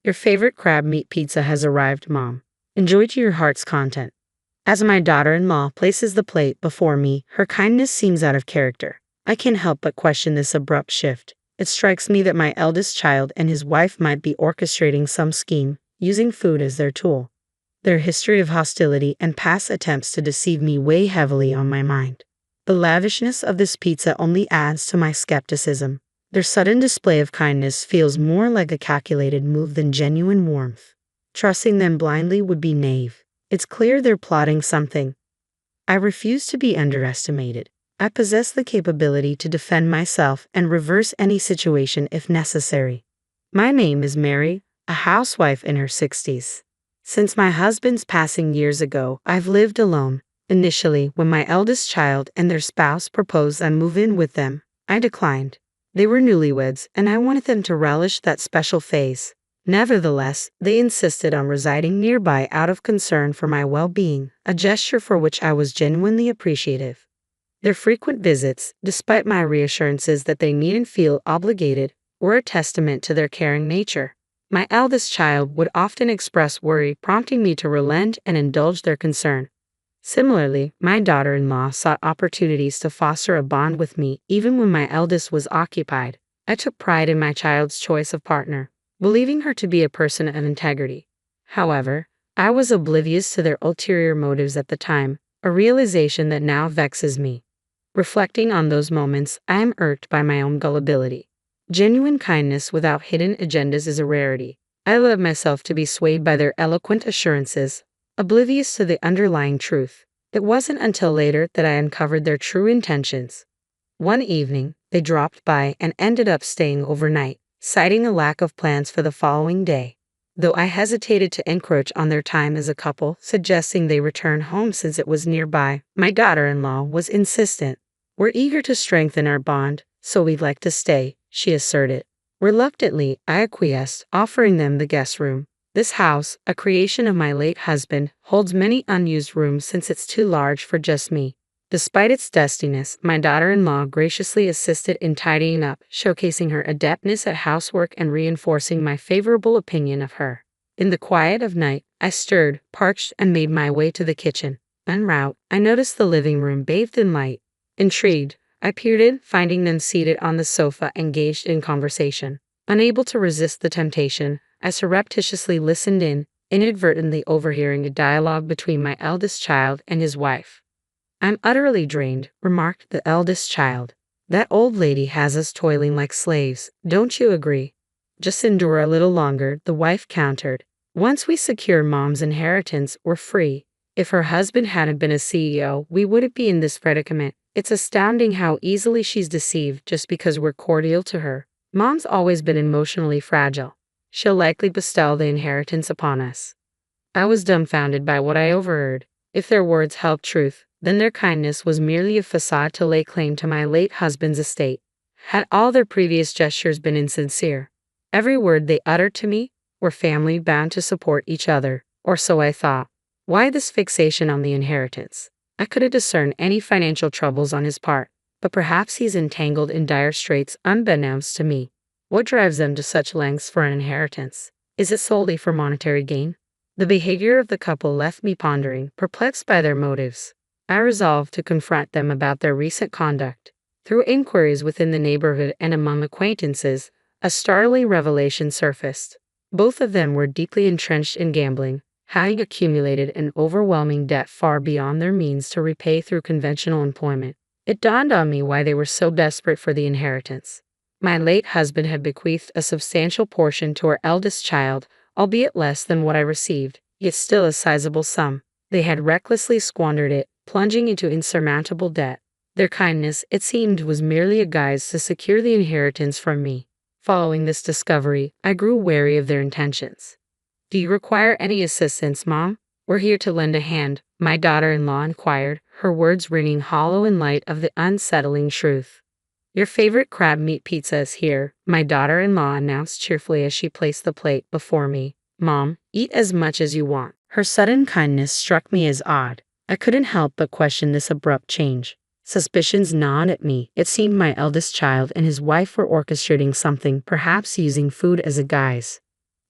Your favorite crab meat pizza has arrived, Mom. Enjoy to your heart's content. As my daughter-in-law places the plate before me, her kindness seems out of character. I can't help but question this abrupt shift. It strikes me that my eldest child and his wife might be orchestrating some scheme, using food as their tool. Their history of hostility and past attempts to deceive me weigh heavily on my mind. The lavishness of this pizza only adds to my skepticism. Their sudden display of kindness feels more like a calculated move than genuine warmth. Trusting them blindly would be naive. It's clear they're plotting something. I refuse to be underestimated. I possess the capability to defend myself and reverse any situation if necessary. My name is Mary, a housewife in her 60s. Since my husband's passing years ago, I've lived alone. Initially, when my eldest child and their spouse proposed I move in with them, I declined. They were newlyweds, and I wanted them to relish that special phase. Nevertheless, they insisted on residing nearby out of concern for my well-being, a gesture for which I was genuinely appreciative. Their frequent visits, despite my reassurances that they needn't feel obligated, were a testament to their caring nature. My eldest child would often express worry, prompting me to relent and indulge their concern. Similarly, my daughter-in-law sought opportunities to foster a bond with me even when my eldest was occupied. I took pride in my child's choice of partner, believing her to be a person of integrity. However, I was oblivious to their ulterior motives at the time, a realization that now vexes me. Reflecting on those moments, I am irked by my own gullibility. Genuine kindness without hidden agendas is a rarity. I allowed myself to be swayed by their eloquent assurances, oblivious to the underlying truth. It wasn't until later that I uncovered their true intentions. One evening, they dropped by and ended up staying overnight, citing a lack of plans for the following day. Though I hesitated to encroach on their time as a couple, suggesting they return home since it was nearby, my daughter-in-law was insistent. "We're eager to strengthen our bond, so we'd like to stay," she asserted. Reluctantly, I acquiesced, offering them the guest room. This house, a creation of my late husband, holds many unused rooms since it's too large for just me. Despite its dustiness, my daughter-in-law graciously assisted in tidying up, showcasing her adeptness at housework and reinforcing my favorable opinion of her. In the quiet of night, I stirred, parched, and made my way to the kitchen. En route, I noticed the living room bathed in light. Intrigued, I peered in, finding them seated on the sofa engaged in conversation. Unable to resist the temptation, I surreptitiously listened in, inadvertently overhearing a dialogue between my eldest child and his wife. "I'm utterly drained," remarked the eldest child. "That old lady has us toiling like slaves, don't you agree?" "Just endure a little longer," the wife countered. "Once we secure Mom's inheritance, we're free. If her husband hadn't been a CEO, we wouldn't be in this predicament. It's astounding how easily she's deceived just because we're cordial to her. Mom's always been emotionally fragile. She'll likely bestow the inheritance upon us." I was dumbfounded by what I overheard. If their words held truth, then their kindness was merely a facade to lay claim to my late husband's estate. Had all their previous gestures been insincere? Every word they uttered to me were family bound to support each other, or so I thought. Why this fixation on the inheritance? I couldn't discern any financial troubles on his part, but perhaps he's entangled in dire straits unbeknownst to me. What drives them to such lengths for an inheritance? Is it solely for monetary gain? The behavior of the couple left me pondering, perplexed by their motives. I resolved to confront them about their recent conduct. Through inquiries within the neighborhood and among acquaintances, a startling revelation surfaced. Both of them were deeply entrenched in gambling, having accumulated an overwhelming debt far beyond their means to repay through conventional employment. It dawned on me why they were so desperate for the inheritance. My late husband had bequeathed a substantial portion to our eldest child, albeit less than what I received, yet still a sizable sum. They had recklessly squandered it, plunging into insurmountable debt. Their kindness, it seemed, was merely a guise to secure the inheritance from me. Following this discovery, I grew wary of their intentions. "Do you require any assistance, Mom? We're here to lend a hand," my daughter-in-law inquired, her words ringing hollow in light of the unsettling truth. "Your favorite crab meat pizza is here," my daughter-in-law announced cheerfully as she placed the plate before me. "Mom, eat as much as you want." Her sudden kindness struck me as odd. I couldn't help but question this abrupt change. Suspicions gnawed at me. It seemed my eldest child and his wife were orchestrating something, perhaps using food as a guise.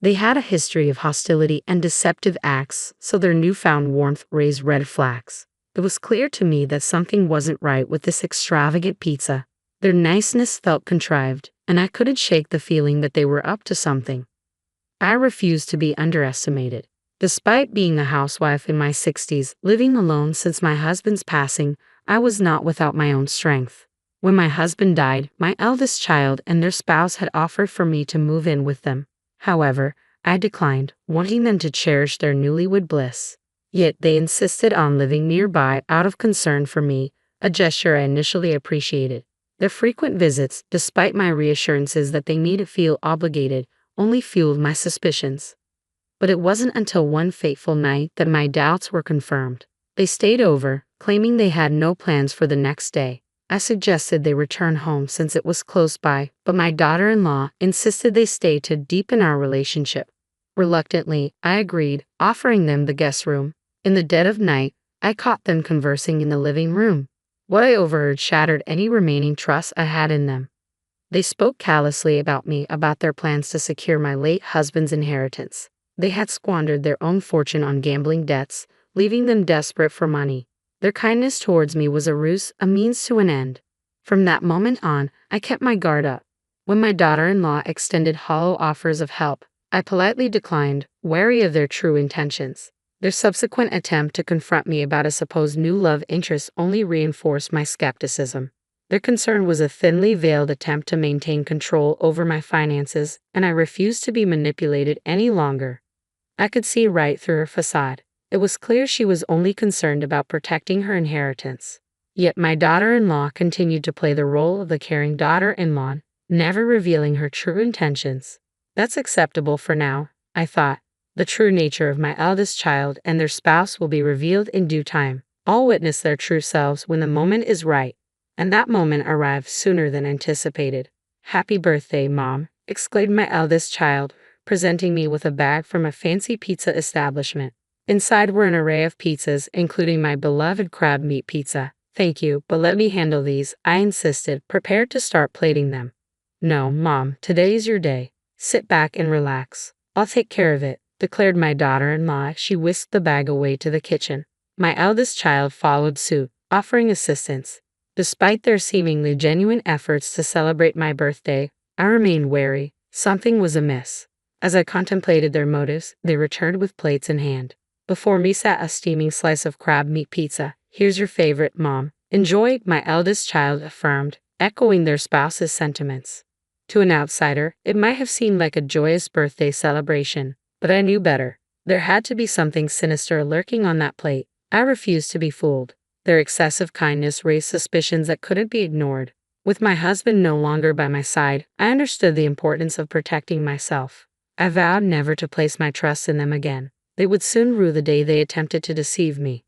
They had a history of hostility and deceptive acts, so their newfound warmth raised red flags. It was clear to me that something wasn't right with this extravagant pizza. Their niceness felt contrived, and I couldn't shake the feeling that they were up to something. I refused to be underestimated. Despite being a housewife in my 60s, living alone since my husband's passing, I was not without my own strength. When my husband died, my eldest child and their spouse had offered for me to move in with them. However, I declined, wanting them to cherish their newlywed bliss. Yet they insisted on living nearby out of concern for me, a gesture I initially appreciated. Their frequent visits, despite my reassurances that they needed to feel obligated, only fueled my suspicions. But it wasn't until one fateful night that my doubts were confirmed. They stayed over, claiming they had no plans for the next day. I suggested they return home since it was close by, but my daughter-in-law insisted they stay to deepen our relationship. Reluctantly, I agreed, offering them the guest room. In the dead of night, I caught them conversing in the living room. What I overheard shattered any remaining trust I had in them. They spoke callously about me, about their plans to secure my late husband's inheritance. They had squandered their own fortune on gambling debts, leaving them desperate for money. Their kindness towards me was a ruse, a means to an end. From that moment on, I kept my guard up. When my daughter-in-law extended hollow offers of help, I politely declined, wary of their true intentions. Their subsequent attempt to confront me about a supposed new love interest only reinforced my skepticism. Their concern was a thinly veiled attempt to maintain control over my finances, and I refused to be manipulated any longer. I could see right through her facade. It was clear she was only concerned about protecting her inheritance. Yet my daughter-in-law continued to play the role of the caring daughter-in-law, never revealing her true intentions. That's acceptable for now, I thought. The true nature of my eldest child and their spouse will be revealed in due time. All witness their true selves when the moment is right. And that moment arrived sooner than anticipated. "Happy birthday, Mom," exclaimed my eldest child, presenting me with a bag from a fancy pizza establishment. Inside were an array of pizzas, including my beloved crab meat pizza. "Thank you, but let me handle these," I insisted, prepared to start plating them. "No, Mom, today's your day. Sit back and relax. I'll take care of it," declared my daughter-in-law. She whisked the bag away to the kitchen. My eldest child followed suit, offering assistance. Despite their seemingly genuine efforts to celebrate my birthday, I remained wary. Something was amiss. As I contemplated their motives, they returned with plates in hand. Before me sat a steaming slice of crab meat pizza. "Here's your favorite, Mom. Enjoy," my eldest child affirmed, echoing their spouse's sentiments. To an outsider, it might have seemed like a joyous birthday celebration, but I knew better. There had to be something sinister lurking on that plate. I refused to be fooled. Their excessive kindness raised suspicions that couldn't be ignored. With my husband no longer by my side, I understood the importance of protecting myself. I vowed never to place my trust in them again. They would soon rue the day they attempted to deceive me.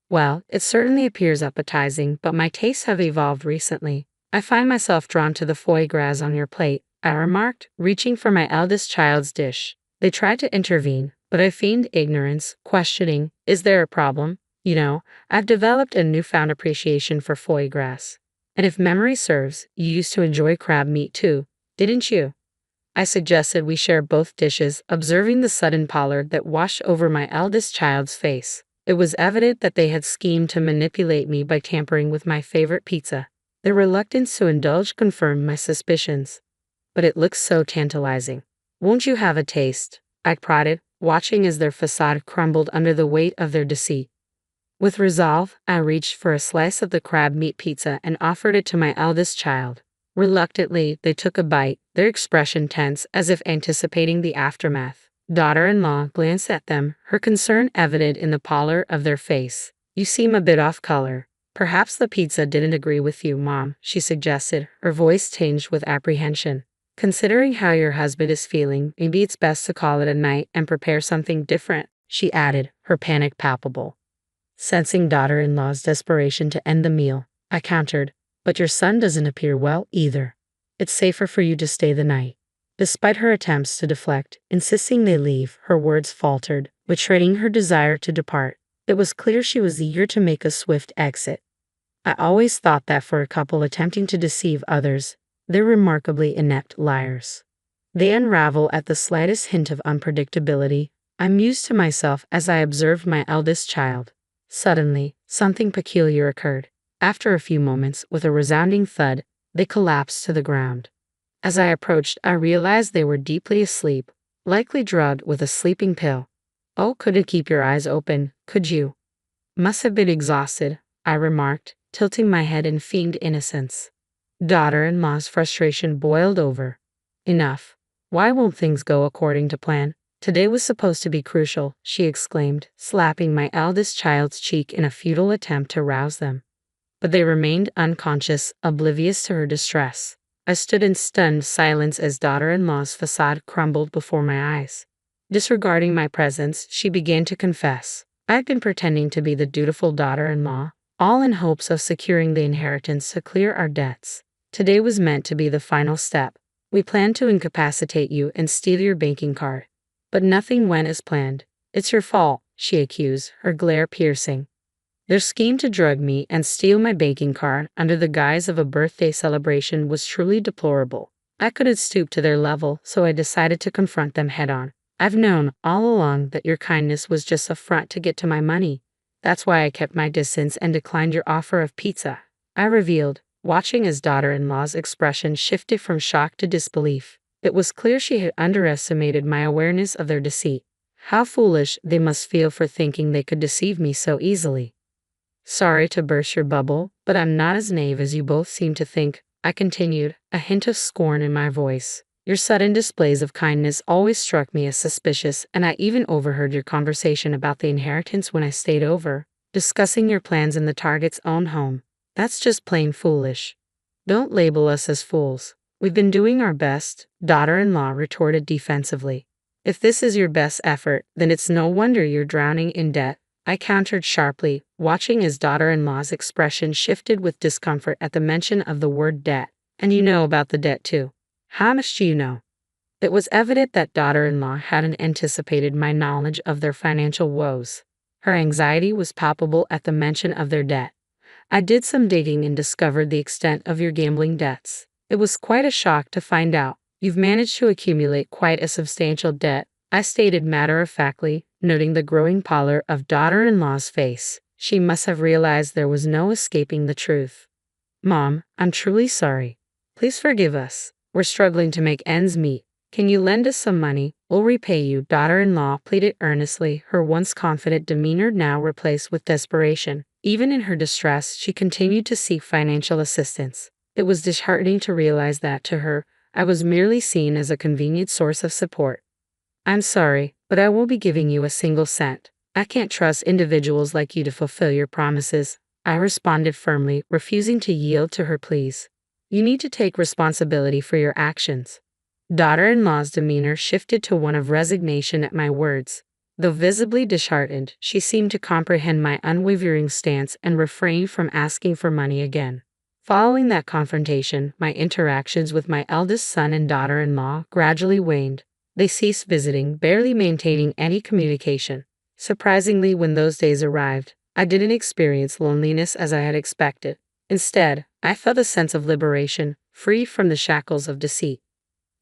"Well, it certainly appears appetizing, but my tastes have evolved recently. I find myself drawn to the foie gras on your plate," I remarked, reaching for my eldest child's dish. They tried to intervene, but I feigned ignorance, questioning, "Is there a problem? You know, I've developed a newfound appreciation for foie gras. And if memory serves, you used to enjoy crab meat too, didn't you?" I suggested we share both dishes, observing the sudden pallor that washed over my eldest child's face. It was evident that they had schemed to manipulate me by tampering with my favorite pizza. Their reluctance to indulge confirmed my suspicions. "But it looks so tantalizing. Won't you have a taste?" I prodded, watching as their facade crumbled under the weight of their deceit. With resolve, I reached for a slice of the crab meat pizza and offered it to my eldest child. Reluctantly, they took a bite, their expression tense as if anticipating the aftermath. Daughter-in-law glanced at them, her concern evident in the pallor of their face. "You seem a bit off color. Perhaps the pizza didn't agree with you, Mom," she suggested, her voice tinged with apprehension. "Considering how your husband is feeling, maybe it's best to call it a night and prepare something different," she added, her panic palpable. Sensing daughter-in-law's desperation to end the meal, I countered, "But your son doesn't appear well either. It's safer for you to stay the night." Despite her attempts to deflect, insisting they leave, her words faltered, betraying her desire to depart. It was clear she was eager to make a swift exit. I always thought that for a couple attempting to deceive others, they're remarkably inept liars. They unravel at the slightest hint of unpredictability. I mused to myself as I observed my eldest child. Suddenly, something peculiar occurred. After a few moments, with a resounding thud, they collapsed to the ground. As I approached, I realized they were deeply asleep, likely drugged with a sleeping pill. Oh, couldn't keep your eyes open, could you? Must have been exhausted, I remarked, tilting my head in feigned innocence. Daughter-in-law's frustration boiled over. Enough. Why won't things go according to plan? Today was supposed to be crucial, she exclaimed, slapping my eldest child's cheek in a futile attempt to rouse them. But they remained unconscious, oblivious to her distress. I stood in stunned silence as daughter-in-law's facade crumbled before my eyes. Disregarding my presence, she began to confess. I had been pretending to be the dutiful daughter-in-law, all in hopes of securing the inheritance to clear our debts. Today was meant to be the final step. We planned to incapacitate you and steal your banking card. But nothing went as planned. It's your fault, she accused, her glare piercing. Their scheme to drug me and steal my banking card under the guise of a birthday celebration was truly deplorable. I couldn't stoop to their level, so I decided to confront them head-on. I've known all along that your kindness was just a front to get to my money. That's why I kept my distance and declined your offer of pizza, I revealed, watching as daughter-in-law's expression shifted from shock to disbelief. It was clear she had underestimated my awareness of their deceit. How foolish they must feel for thinking they could deceive me so easily. Sorry to burst your bubble, but I'm not as naive as you both seem to think, I continued, a hint of scorn in my voice. Your sudden displays of kindness always struck me as suspicious, and I even overheard your conversation about the inheritance when I stayed over, discussing your plans in the target's own home. That's just plain foolish. Don't label us as fools. We've been doing our best, daughter-in-law retorted defensively. If this is your best effort, then it's no wonder you're drowning in debt, I countered sharply, watching as daughter-in-law's expression shifted with discomfort at the mention of the word debt. And you know about the debt too. How much do you know? It was evident that daughter-in-law hadn't anticipated my knowledge of their financial woes. Her anxiety was palpable at the mention of their debt. I did some digging and discovered the extent of your gambling debts. It was quite a shock to find out. You've managed to accumulate quite a substantial debt, I stated matter-of-factly, noting the growing pallor of daughter-in-law's face. She must have realized there was no escaping the truth. Mom, I'm truly sorry. Please forgive us. We're struggling to make ends meet. Can you lend us some money? We'll repay you, daughter-in-law pleaded earnestly, her once confident demeanor now replaced with desperation. Even in her distress, she continued to seek financial assistance. It was disheartening to realize that, to her, I was merely seen as a convenient source of support. I'm sorry, but I won't be giving you a single cent. I can't trust individuals like you to fulfill your promises, I responded firmly, refusing to yield to her pleas. You need to take responsibility for your actions. Daughter-in-law's demeanor shifted to one of resignation at my words. Though visibly disheartened, she seemed to comprehend my unwavering stance and refrained from asking for money again. Following that confrontation, my interactions with my eldest son and daughter-in-law gradually waned. They ceased visiting, barely maintaining any communication. Surprisingly, when those days arrived, I didn't experience loneliness as I had expected. Instead, I felt a sense of liberation, free from the shackles of deceit.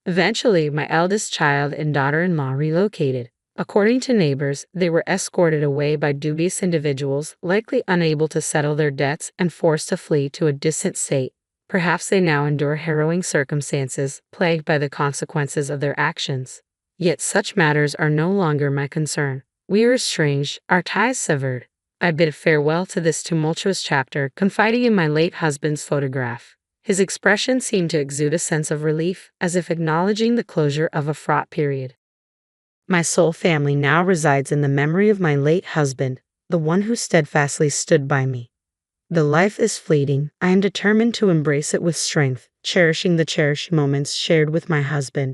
Eventually, my eldest child and daughter-in-law relocated. According to neighbors, they were escorted away by dubious individuals, likely unable to settle their debts and forced to flee to a distant state. Perhaps they now endure harrowing circumstances, plagued by the consequences of their actions. Yet such matters are no longer my concern. We are estranged, our ties severed. I bid farewell to this tumultuous chapter, confiding in my late husband's photograph. His expression seemed to exude a sense of relief, as if acknowledging the closure of a fraught period. My sole family now resides in the memory of my late husband, the one who steadfastly stood by me. The life is fleeting. I am determined to embrace it with strength, cherishing the cherished moments shared with my husband.